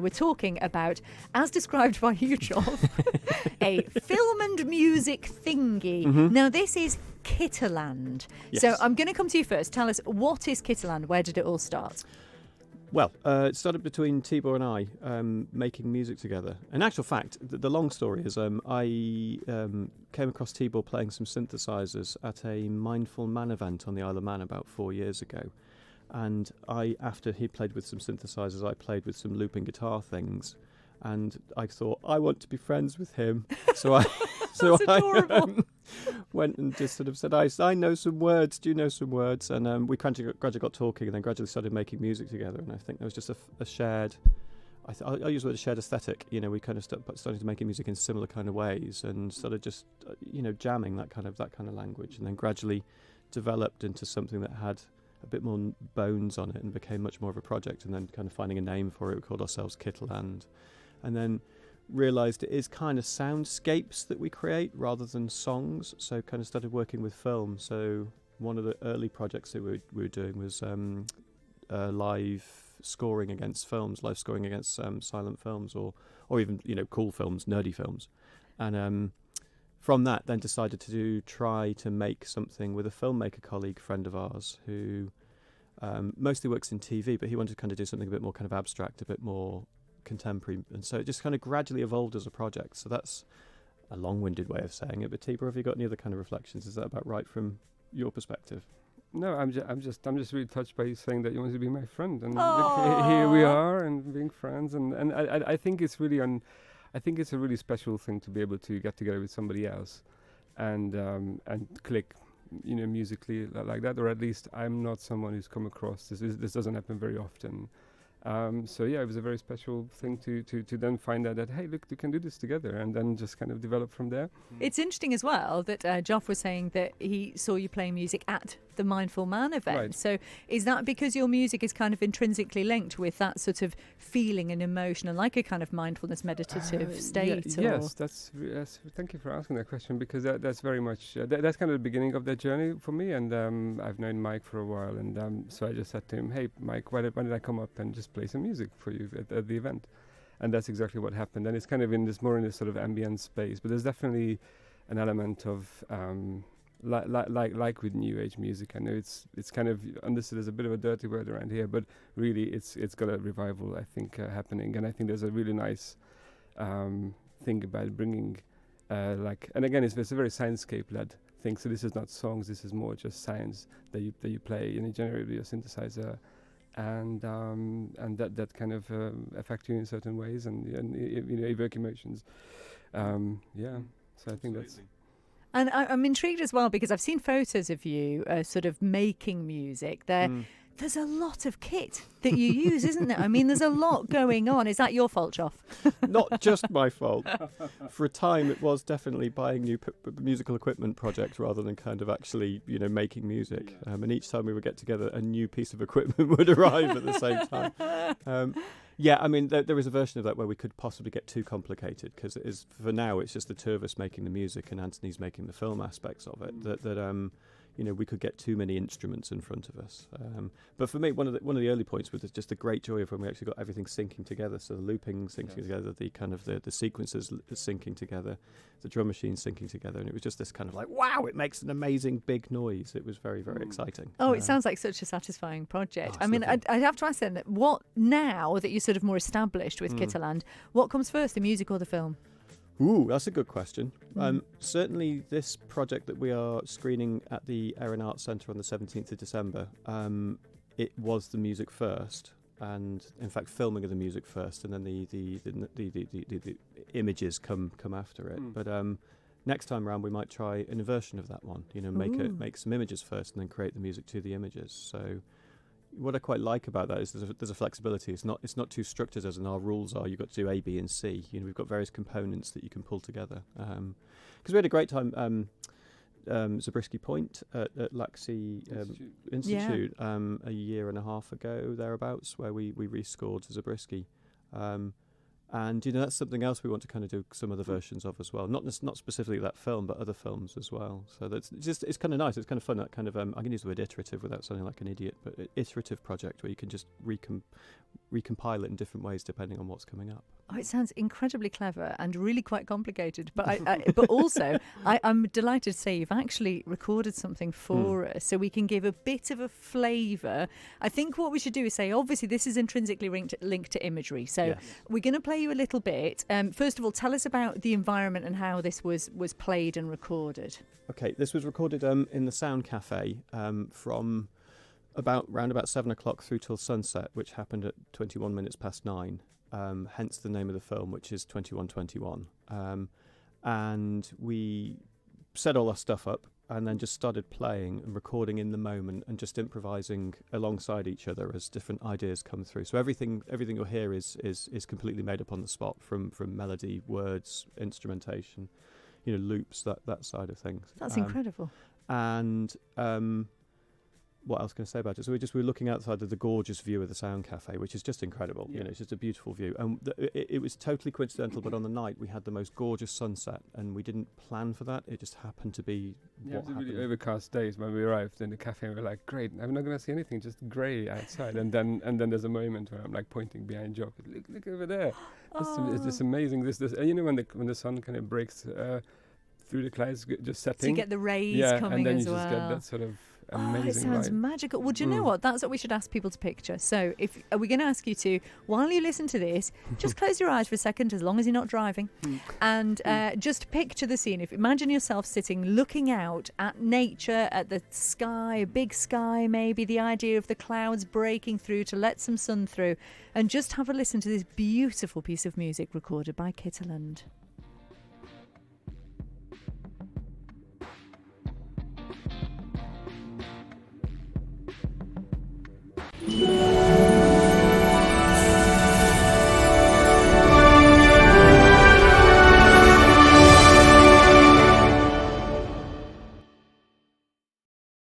we're talking about, as described by you, Joff, a film and music thingy. Now, this is Kitterland. Yes. So I'm going to come to you first. Tell us, what is Kitterland? Where did it all start? Well, it started between Tibor and I making music together. In actual fact, the long story is I came across Tibor playing some synthesizers at a Mindful Man event on the Isle of Man about 4 years ago. And after he played with some synthesizers, I played with some looping guitar things. And I thought, I want to be friends with him. So I went and just sort of said, I know some words, do you know some words? And we gradually got talking and then gradually started making music together. And I think there was just a shared, I'll use the word a shared aesthetic. You know, we kind of started making music in similar kind of ways and started just, jamming that kind of language. And then gradually developed into something that had a bit more bones on it and became much more of a project. And then kind of finding a name for it, we called ourselves Kitterland. And then realised it is kind of soundscapes that we create rather than songs, so kind of started working with film. So one of the early projects that we were doing was live scoring against films, live scoring against silent films or even cool films, nerdy films. And from that then decided to try to make something with a filmmaker colleague friend of ours who mostly works in TV, but he wanted to kind of do something a bit more kind of abstract, a bit more contemporary, and so it just kind of gradually evolved as a project. So that's a long-winded way of saying it. But Tibor, have you got any other kind of reflections? Is that about right from your perspective? No, I'm just really touched by you saying that you want to be my friend, and look, here we are, and being friends, and I think it's really I think it's a really special thing to be able to get together with somebody else, and click, musically like that, or at least I'm not someone who's come across this. This doesn't happen very often. So yeah, it was a very special thing to then find out that, hey, look, you can do this together, and then just kind of develop from there. It's interesting as well that Joff was saying that he saw you playing music at the Mindful Man event. Right. So is that because your music is kind of intrinsically linked with that sort of feeling and emotion and like a kind of mindfulness meditative state? Yes, that's thank you for asking that question, because that's very much that's kind of the beginning of that journey for me. And I've known Mike for a while, and so I just said to him, hey Mike, why did I come up and just play some music for you at the event? And that's exactly what happened. And it's kind of more in this sort of ambient space, but there's definitely an element of like with new age music. I know it's kind of understood as a bit of a dirty word around here, but really it's got a revival, I think, happening. And I think there's a really nice thing about bringing and again, it's a very soundscape led thing. So this is not songs, this is more just sounds that you play, and you generate with your synthesizer. And that kind of affect you in certain ways, and evoke emotions. So I think that's. And I'm intrigued as well, because I've seen photos of you sort of making music. There's a lot of kit that you use, isn't there? I mean, there's a lot going on. Is that your fault, Joff? Not just my fault. For a time, it was definitely buying new musical equipment project rather than kind of actually, making music. And each time we would get together, a new piece of equipment would arrive at the same time. I mean, there is a version of that where we could possibly get too complicated, because for now it's just the two of us making the music and Anthony's making the film aspects of it. That we could get too many instruments in front of us. But for me, one of the early points was just the great joy of when we actually got everything syncing together. So the looping syncing together, the kind of the sequences syncing together, the drum machine syncing together, and it was just this kind of like, wow, it makes an amazing big noise. It was very, very exciting. Oh, it sounds like such a satisfying project. I mean, I'd have to ask then, what now that you're sort of more established with Kitterland, what comes first, the music or the film? Ooh, that's a good question. Certainly this project that we are screening at the Erin Arts Centre on the 17th of December, it was the music first, and in fact filming of the music first, and then the images come after it. But next time round we might try an inversion of that one, make some images first and then create the music to the images. So what I quite like about that is there's a flexibility. It's not too structured as in our rules are. You've got to do A, B, and C. We've got various components that you can pull together. Because we had a great time, Zabriskie Point at Laxey Institute a year and a half ago thereabouts, where we rescored Zabriskie. And that's something else we want to kind of do some other versions of as well. Not specifically that film, but other films as well. So it's kind of nice. It's kind of fun. That kind of I can use the word iterative without sounding like an idiot, but iterative project where you can just recompile it in different ways depending on what's coming up. Oh, it sounds incredibly clever and really quite complicated. But but also, I'm delighted to say you've actually recorded something for us, so we can give a bit of a flavour. I think what we should do is say, obviously, this is intrinsically linked to imagery. So we're going to play you a little bit. First of all, tell us about the environment and how this was played and recorded. Okay, this was recorded in the Sound Cafe from round about 7 o'clock through till sunset, which happened at 21 minutes past 9. Hence the name of the film, which is 2121. And we set all our stuff up and then just started playing and recording in the moment and just improvising alongside each other as different ideas come through. So everything you'll hear is completely made up on the spot, from melody, words, instrumentation, loops, that side of things. That's incredible. And what else can I say about it? So we're looking outside of the gorgeous view of the Sound Cafe, which is just incredible. Yeah. It's just a beautiful view. And it was totally coincidental, but on the night we had the most gorgeous sunset, and we didn't plan for that. It just happened to be what happened. Really overcast days when we arrived in the cafe, and we're like, great, I'm not going to see anything, just grey outside. and then there's a moment where I'm like pointing behind Joff, look over there. It's just amazing. This when the sun kind of breaks through the clouds, just setting. So you get the rays coming and then as you just get that sort of amazing it sounds light. magical. Well, do you know what? That's what we should ask people to picture. So we're going to ask you to, while you listen to this, just close your eyes for a second, as long as you're not driving, and just picture the scene. Imagine yourself sitting, looking out at nature, at the sky, a big sky maybe, the idea of the clouds breaking through to let some sun through, and just have a listen to this beautiful piece of music recorded by Kitterland.